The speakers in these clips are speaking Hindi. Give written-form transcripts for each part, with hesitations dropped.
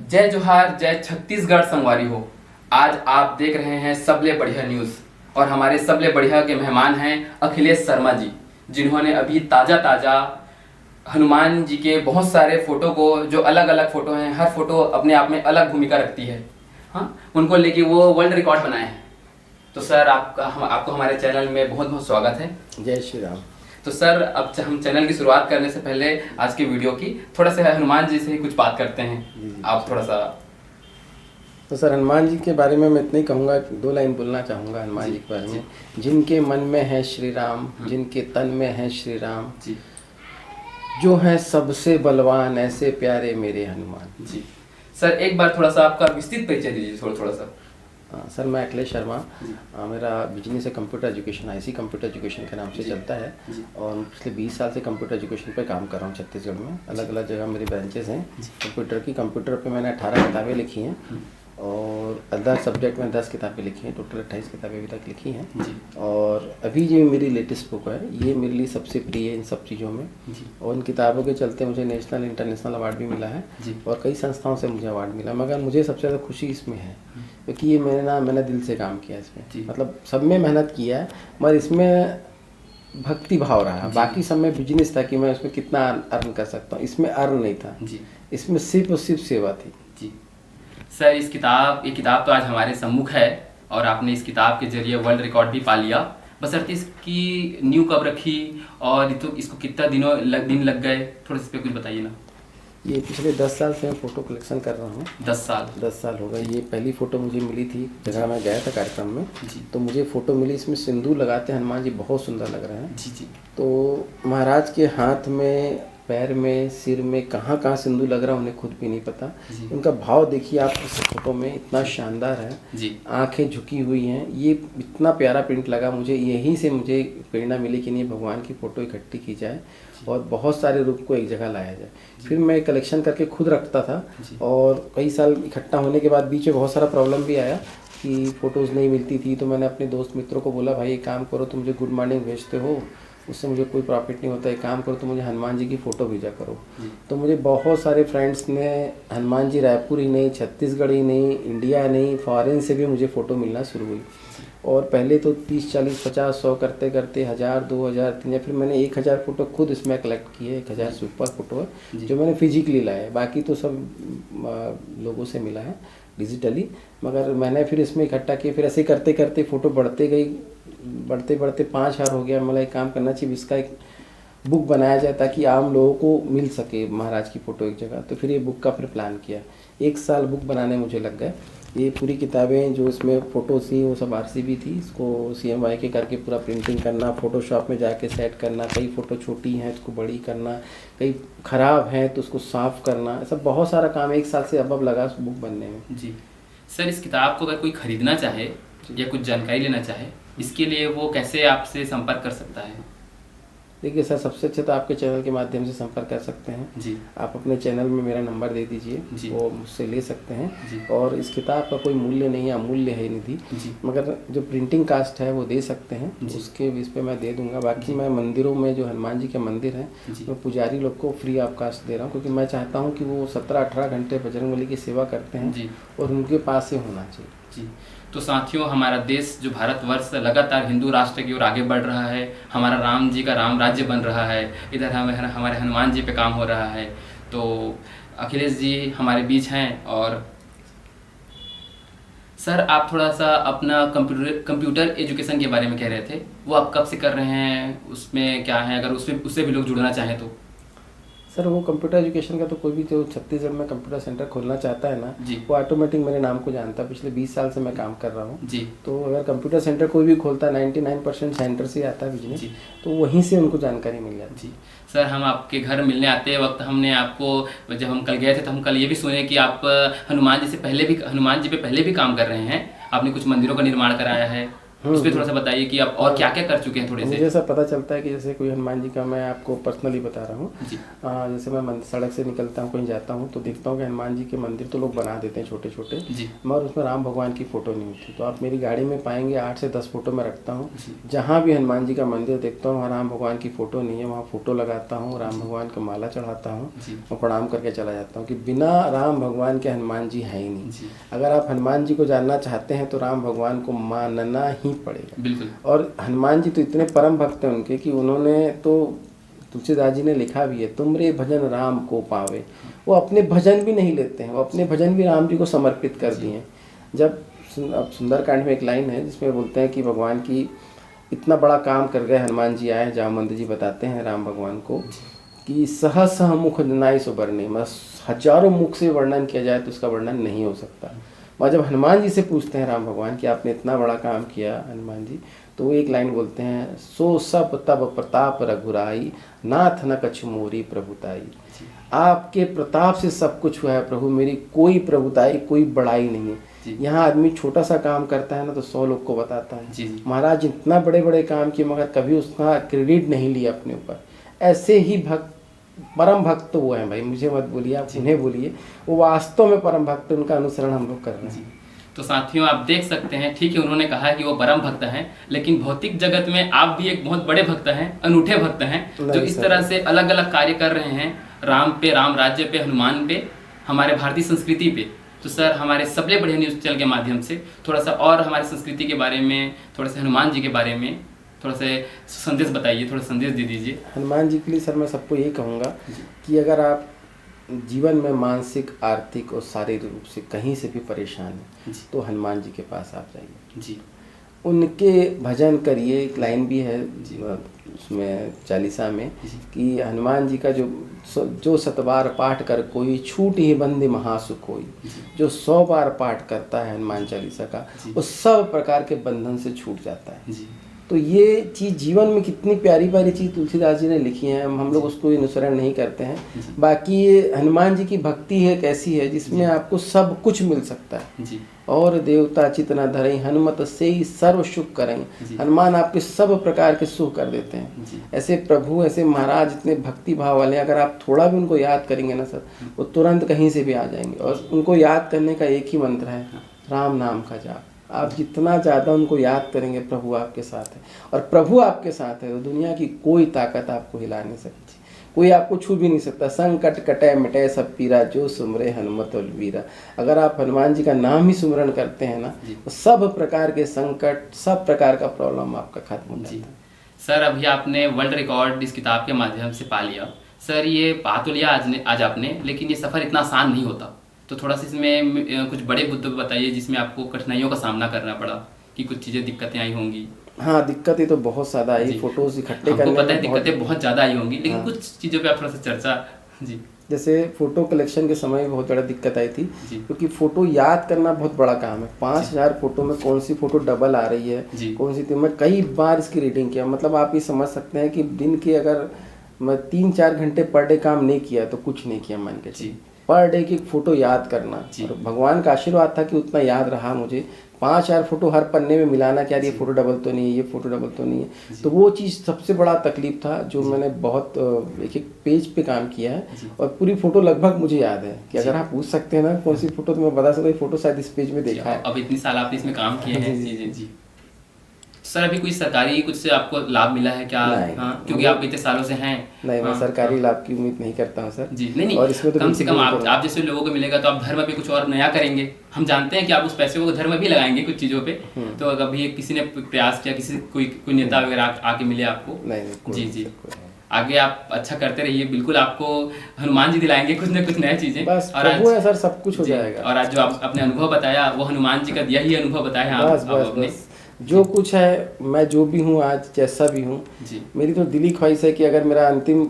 जय जोहार, जय छत्तीसगढ़ संगवारी हो। आज आप देख रहे हैं सबले बढ़िया न्यूज़ और हमारे सबले बढ़िया के मेहमान हैं अखिलेश शर्मा जी, जिन्होंने अभी ताज़ा ताज़ा हनुमान जी के बहुत सारे फोटो को, जो अलग अलग फोटो हैं, हर फोटो अपने आप में अलग भूमिका रखती है, हाँ, उनको लेके वो वर्ल्ड रिकॉर्ड बनाए हैं। तो सर आपको हमारे चैनल में बहुत बहुत स्वागत है। जय श्री राम। तो सर, अब हम चैनल की शुरुआत करने से पहले आज के वीडियो की थोड़ा सा हनुमान जी से ही कुछ बात करते हैं। आप थोड़ा सा। तो सर, हनुमान जी के बारे में मैं इतना ही कहूँगा, 2 लाइन बोलना चाहूँगा हनुमान जी के बारे में। जिनके मन में है श्री राम, जिनके तन में है श्री राम, जो है सबसे बलवान, ऐसे प्यारे मेरे हनुमान जी। सर, एक बार थोड़ा सा आपका विस्तृत परिचय दीजिए, थोड़ा सा। सर, मैं अखिलेश शर्मा, मेरा बिजनेस है computer education, IC computer education के नाम से चलता है। और पिछले 20 साल से कंप्यूटर एजुकेशन पे काम कर रहा हूँ छत्तीसगढ़ में। अलग अलग जगह मेरी ब्रांचेस हैं कंप्यूटर पे मैंने 18 किताबें लिखी हैं और अदर सब्जेक्ट में 10 किताबें लिखी हैं। टोटल 28 किताबें अभी तक लिखी हैं। और अभी जो मेरी लेटेस्ट बुक है, ये मेरे लिए सबसे प्रिय है इन सब चीज़ों में। और इन किताबों के चलते मुझे नेशनल इंटरनेशनल अवार्ड भी मिला है और कई संस्थाओं से मुझे अवार्ड मिला। मगर मुझे सबसे ज़्यादा खुशी इसमें है क्योंकि ये मैंने दिल से काम किया इसमें। मतलब सब में मेहनत किया है मगर इसमें भक्ति भाव रहा। बाकी सब में बिजनेस था कि मैं उसमें कितना अर्न कर सकता हूँ, इसमें अर्न नहीं था। इसमें सिर्फ और सिर्फ सेवा थी। जी सर, ये किताब तो आज हमारे सम्मुख है और आपने इस किताब के जरिए वर्ल्ड रिकॉर्ड भी पा लिया। बशर्ते इसकी न्यू कब रखी और तो इसको कितना दिन लग गए, थोड़ा इस पे कुछ बताइए ना। ये पिछले 10 साल से मैं फ़ोटो कलेक्शन कर रहा हूँ। 10 साल हो गए। ये पहली फ़ोटो मुझे मिली थी जगह मैं गया था कार्यक्रम में, तो मुझे फ़ोटो मिली। इसमें सिंदूर लगाते हनुमान जी बहुत सुंदर लग रहे हैं। जी। तो महाराज के हाथ में, पैर में, सिर में कहाँ कहाँ सिंदूर लग रहा है उन्हें खुद भी नहीं पता। उनका भाव देखिए आप इस फोटो में, इतना शानदार है। आंखें झुकी हुई हैं। ये इतना प्यारा प्रिंट लगा मुझे। यहीं से मुझे प्रेरणा मिली कि नहीं, भगवान की फ़ोटो इकट्ठी की जाए और बहुत सारे रूप को एक जगह लाया जाए। फिर मैं कलेक्शन करके खुद रखता था और कई साल इकट्ठा होने के बाद बीच में बहुत सारा प्रॉब्लम भी आया कि फ़ोटोज़ नहीं मिलती थी। तो मैंने अपने दोस्त मित्रों को बोला, भाई एक काम करो, तुम मुझे गुड मॉर्निंग भेजते हो, उससे मुझे कोई प्रॉफिट नहीं होता, एक काम करो तो मुझे हनुमान जी की फ़ोटो भेजा करो। तो मुझे बहुत सारे फ्रेंड्स ने हनुमान जी, रायपुर ही नहीं, छत्तीसगढ़ ही नहीं, इंडिया नहीं, फॉरेन से भी मुझे फ़ोटो मिलना शुरू हुई। और पहले तो 30, 40, 50, 100 करते करते 1000, 2000, 3000, फिर मैंने 1000 फ़ोटो खुद इसमें कलेक्ट किए। 1000 सुपर फ़ोटो है जो मैंने फिजिकली लाए, बाकी तो सब लोगों से मिला है डिजिटली। मगर मैंने फिर इसमें इकट्ठा किए। फिर ऐसे करते करते फ़ोटो बढ़ते 5000 हो गया। मतलब एक काम करना चाहिए, इसका एक बुक बनाया जाए ताकि आम लोगों को मिल सके महाराज की फ़ोटो एक जगह। तो फिर ये बुक का फिर प्लान किया। 1 साल बुक बनाने मुझे लग गए। ये पूरी किताबें जो इसमें फ़ोटोज़ थी वो सब RCB थी। इसको CMY के करके पूरा प्रिंटिंग करना, फ़ोटोशॉप में जाके सेट करना, कई फ़ोटो छोटी हैं उसको बड़ी करना, कई ख़राब हैं तो उसको साफ़ करना, ऐसा बहुत सारा काम 1 साल से अब लगा उस बुक बनने में। जी सर, इस किताब को अगर कोई ख़रीदना चाहे या कुछ जानकारी लेना चाहे, इसके लिए वो कैसे आपसे संपर्क कर सकता है? देखिए सर, सबसे अच्छा तो आपके चैनल के माध्यम से संपर्क कर सकते हैं। जी। आप अपने चैनल में मेरा नंबर दे दीजिए, वो मुझसे ले सकते हैं। और इस किताब का कोई मूल्य नहीं है, अमूल्य है निधि, मगर जो प्रिंटिंग कास्ट है वो दे सकते हैं, उसके इस पे मैं दे दूंगा। बाकी मैं मंदिरों में, जो हनुमान जी के मंदिर हैं, मैं पुजारी लोग को फ्री ऑफ कास्ट दे रहा हूँ क्योंकि मैं चाहता हूँ कि वो 17-18 घंटे बजरंगबली की सेवा करते हैं और उनके पास से होना चाहिए। जी। तो साथियों, हमारा देश जो भारतवर्ष लगातार हिंदू राष्ट्र की ओर आगे बढ़ रहा है, हमारा राम जी का राम राज्य बन रहा है, इधर हमारे हनुमान जी पे काम हो रहा है। तो अखिलेश जी हमारे बीच हैं। और सर, आप थोड़ा सा अपना कंप्यूटर एजुकेशन के बारे में कह रहे थे, वो आप कब से कर रहे हैं, उसमें क्या है, अगर उससे भी लोग जुड़ना चाहें तो? सर, वो कंप्यूटर एजुकेशन का तो कोई भी जो छत्तीसगढ़ में कंप्यूटर सेंटर खोलना चाहता है ना, वो ऑटोमेटिक मेरे नाम को जानता है। पिछले 20 साल से मैं काम कर रहा हूँ। जी। तो अगर कंप्यूटर सेंटर कोई भी खोलता है, 99% सेंटर से आता है बिजनेस, तो वहीं से उनको जानकारी मिल जाती है। जी सर, हम आपके घर मिलने आते वक्त हमने आपको, जब हम कल गए थे तो हम कल ये भी सुने कि आप हनुमान जी पे पहले भी काम कर रहे हैं। आपने कुछ मंदिरों का निर्माण कराया है। उस पर थोड़ा सा बताइए कि आप और क्या क्या कर चुके हैं थोड़े से। मुझे ऐसा पता चलता है कि जैसे कोई हनुमान जी का, मैं आपको पर्सनली बता रहा हूँ, जैसे मैं सड़क से निकलता हूँ, कहीं जाता हूँ तो देखता हूँ कि हनुमान जी के मंदिर तो लोग बना देते हैं छोटे छोटे, मगर उसमें राम भगवान की फ़ोटो नहीं होती। तो आप मेरी गाड़ी में पाएंगे 8 से 10 फोटो मैं रखता हूँ। जहाँ भी हनुमान जी का मंदिर देखता हूँ वहाँ राम भगवान की फ़ोटो नहीं है, वहाँ फ़ोटो लगाता हूँ, राम भगवान का माला चढ़ाता हूँ और प्रणाम करके चला जाता हूँ कि बिना राम भगवान के हनुमान जी हैं ही नहीं। अगर आप हनुमान जी को जानना चाहते हैं तो राम भगवान को मानना ही पड़ेगा। बिल्कुल। और हनुमान जी तो इतने परम भक्त हैं उनके कि उन्होंने तो, तुलसीदास जी ने लिखा भी है, तुमरे भजन राम को पावे। वो अपने भजन भी नहीं लेते हैं, वो अपने भजन भी राम जी को समर्पित कर दिए हैं। जब अब सुंदरकांड में एक लाइन है जिसमें बोलते हैं कि भगवान की इतना बड़ा काम कर गए हनुमान जी, आए जामवंत जी बताते हैं राम भगवान को कि सह मुख नाई सो वर्णि, हजारों मुख से वर्णन किया जाए तो उसका वर्णन नहीं हो सकता। और जब हनुमान जी से पूछते हैं राम भगवान कि आपने इतना बड़ा काम किया हनुमान जी, तो वो एक लाइन बोलते हैं, सो सब तब प्रताप रघुराई, नाथ न कछु मोरी प्रभुताई। आपके प्रताप से सब कुछ हुआ है प्रभु, मेरी कोई प्रभुताई, कोई बड़ाई नहीं है। यहाँ आदमी छोटा सा काम करता है ना तो 100 लोग को बताता है। महाराज इतना बड़े बड़े काम किए मगर कभी उसका क्रेडिट नहीं लिया अपने ऊपर। ऐसे ही भक्त, परम भक्त तो वो हैं भाई, मुझे मत बोलिए, आप उन्हें बोलिए, वो वास्तव में परम भक्त, उनका अनुसरण हम लोग कर रहे हैं। तो साथियों आप देख सकते हैं, ठीक है उन्होंने कहा कि वो परम भक्त हैं, लेकिन भौतिक जगत में आप भी एक बहुत बड़े भक्त हैं, अनूठे भक्त हैं, जो इस तरह से अलग अलग कार्य कर रहे हैं राम पे, राम राज्य पे, हनुमान पे, हमारे भारतीय संस्कृति पे। तो सर हमारे सबले बढ़िया न्यूज़ चैनल के माध्यम से थोड़ा सा और हमारी संस्कृति के बारे में, थोड़ा सा हनुमान जी के बारे में थोड़ा सा संदेश बताइए, थोड़ा संदेश दे दीजिए। हनुमान जी के लिए सर मैं सबको यही कहूँगा कि अगर आप जीवन में मानसिक, आर्थिक और शारीरिक रूप से कहीं से भी परेशान हैं तो हनुमान जी के पास आप जाइए जी, उनके भजन करिए। एक लाइन भी है उसमें चालीसा में कि हनुमान जी का जो 7 बार पाठ कर कोई, छूट ही बंदे महासुख होई। जो 100 बार पाठ करता है हनुमान चालीसा का, वो सब प्रकार के बंधन से छूट जाता है। तो ये चीज़ जीवन में कितनी प्यारी प्यारी चीज़ तुलसीदास जी ने लिखी है, हम लोग उसको अनुसरण नहीं करते हैं। बाकी ये हनुमान जी की भक्ति है कैसी है जिसमें आपको सब कुछ मिल सकता है जी। और देवता चित न धरई, हनुमत से ही सर्व सुख करें। हनुमान आपके सब प्रकार के सुख कर देते हैं। ऐसे प्रभु, ऐसे महाराज इतने भक्ति भाव वाले, अगर आप थोड़ा भी उनको याद करेंगे ना सर, वो तुरंत कहीं से भी आ जाएंगे। और उनको याद करने का एक ही मंत्र है, राम नाम का जाप। आप जितना ज़्यादा उनको याद करेंगे, प्रभु आपके साथ है। और प्रभु आपके साथ है तो दुनिया की कोई ताकत आपको हिला नहीं सकती, कोई आपको छू भी नहीं सकता। संकट कटे मिटे सब पीरा, जो सुमरे हनुमत वीरा। अगर आप हनुमान जी का नाम ही सुमरण करते हैं ना तो सब प्रकार के संकट, सब प्रकार का प्रॉब्लम आपका खत्म हो जाता है। सर अभी आपने वर्ल्ड रिकॉर्ड इस किताब के माध्यम से पा लिया। सर ये पा तो लिया आज आपने, लेकिन ये सफ़र इतना आसान नहीं होता। तो थोड़ा सा इसमें कुछ बड़े मुद्दे बताइए जिसमें आपको कठिनाइयों का सामना करना पड़ा, कि कुछ चीज़ें दिक्कतें आई होंगी। हाँ, दिक्कतें तो बहुत ज़्यादा आई, फोटोज इकट्ठे करने में पता है दिक्कतें बहुत ज़्यादा आई होंगी, लेकिन कुछ चीज़ों पे आप थोड़ा सा चर्चा। जी, जैसे फ़ोटो कलेक्शन के समय में बहुत बड़ा दिक्कत आई थी, क्योंकि फ़ोटो याद करना बहुत बड़ा काम है। 5000 फ़ोटो में कौन सी फ़ोटो डबल आ रही है, कौन सी। तो मैं कई बार इसकी रीडिंग किया। मतलब आप ये समझ सकते हैं कि दिन के अगर मैं 3-4 घंटे पर डे काम नहीं किया तो कुछ नहीं किया मान के। पर डे की फ़ोटो याद करना, और भगवान का आशीर्वाद था कि उतना याद रहा मुझे। 5-4 फोटो हर पन्ने में मिलाना, क्या ये फ़ोटो डबल तो नहीं है, ये फ़ोटो डबल तो नहीं है। तो वो चीज़ सबसे बड़ा तकलीफ था, जो मैंने बहुत एक पेज पे काम किया है। और पूरी फ़ोटो लगभग मुझे याद है कि अगर आप पूछ सकते हैं ना कौन सी फ़ोटो, तो मैं बता सकता हूँ फ़ोटो शायद इस पेज में देखा है। अब इतनी साल आपने इसमें काम किए हैं। जी। सर अभी कोई सरकारी कुछ से आपको लाभ मिला है क्या? हाँ, क्योंकि आप इतने सालों से हैं। नहीं, मैं सरकारी लाभ की उम्मीद नहीं करता हूँ सर जी। नहीं, और इसमें तो कम से कम आप जैसे लोगों को मिलेगा तो आप धर्म पे कुछ और नया करेंगे। हम जानते हैं कि आप उस पैसे को धर्म भी लगाएंगे कुछ चीज़ों पे। तो कभी किसी ने प्रयास किया, किसी कोई नेता वगैरह आके मिले आपको? नहीं। जी, आगे आप अच्छा करते रहिए, बिल्कुल आपको हनुमान जी दिलाएंगे कुछ न कुछ नई चीजें। बस और प्रभु है सर, सब कुछ हो जाएगा। और आज जो आप अपने अनुभव बताया वो हनुमान जी का दिया ही अनुभव बताया। बस जो कुछ है, मैं जो भी हूँ आज, जैसा भी हूँ, मेरी तो दिली ख्वाहिश है कि अगर मेरा अंतिम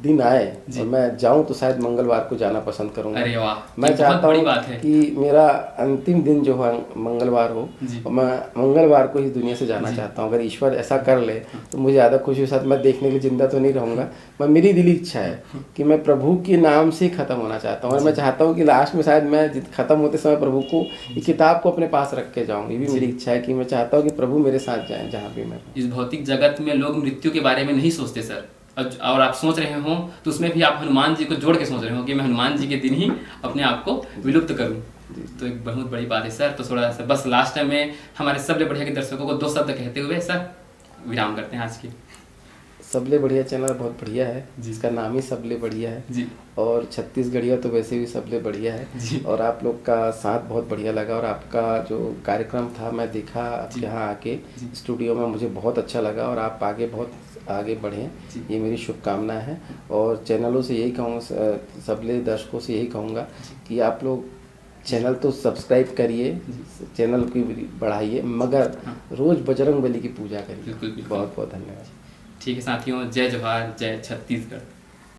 दिन आए और मैं जाऊं तो शायद मंगलवार को जाना पसंद करूंगा। अरे वाह, मैं ये चाहता बहुत बड़ी हूं बात है। कि मेरा अंतिम दिन जो है मंगलवार हो और मैं मंगलवार को ही दुनिया से जाना चाहता हूं। अगर ईश्वर ऐसा कर ले तो मुझे ज़्यादा खुशी हो। साथ मैं देखने के लिए जिंदा तो नहीं रहूंगा, मैं मेरी दिली इच्छा है कि मैं प्रभु के नाम से ही खत्म होना चाहता हूँ। और मैं चाहता हूँ कि लास्ट में शायद मैं खत्म होते समय प्रभु को ये किताब को अपने पास रख के जाऊँ। ये भी मेरी इच्छा है कि मैं चाहता हूँ कि प्रभु मेरे साथ जाएं जहाँ भी मैं। इस भौतिक जगत में लोग मृत्यु के बारे में नहीं सोचते सर, और आप सोच रहे हो तो उसमें भी आप हनुमान जी को जोड़ के सोच रहे हो कि मैं हनुमान जी के दिन ही अपने आप को विलुप्त करूं। तो एक बहुत बड़ी बात है सर। तो थोड़ा सा बस लास्ट टाइम में हमारे सबले बढ़िया के दर्शकों को 2 शब्द कहते हुए सर विराम करते हैं आज की। सबले बढ़िया चैनल बहुत बढ़िया है, जिसका नाम ही सबले बढ़िया है जी। और छत्तीसगढ़िया तो वैसे भी सबले बढ़िया है जी। और आप लोग का साथ बहुत बढ़िया लगा और आपका जो कार्यक्रम था मैं देखा आपके यहाँ आके स्टूडियो में, मुझे बहुत अच्छा लगा और आप आगे बहुत आगे बढ़ें, ये मेरी शुभकामना है। और चैनलों से यही कहूँगा, सबले दर्शकों से यही कहूँगा कि आप लोग चैनल तो सब्सक्राइब करिए, चैनल की बढ़ाइए, मगर रोज़ बजरंग बली की पूजा करिए। बिल्कुल। बहुत बहुत धन्यवाद। ठीक है साथियों, जय जवाहर, जय छत्तीसगढ़।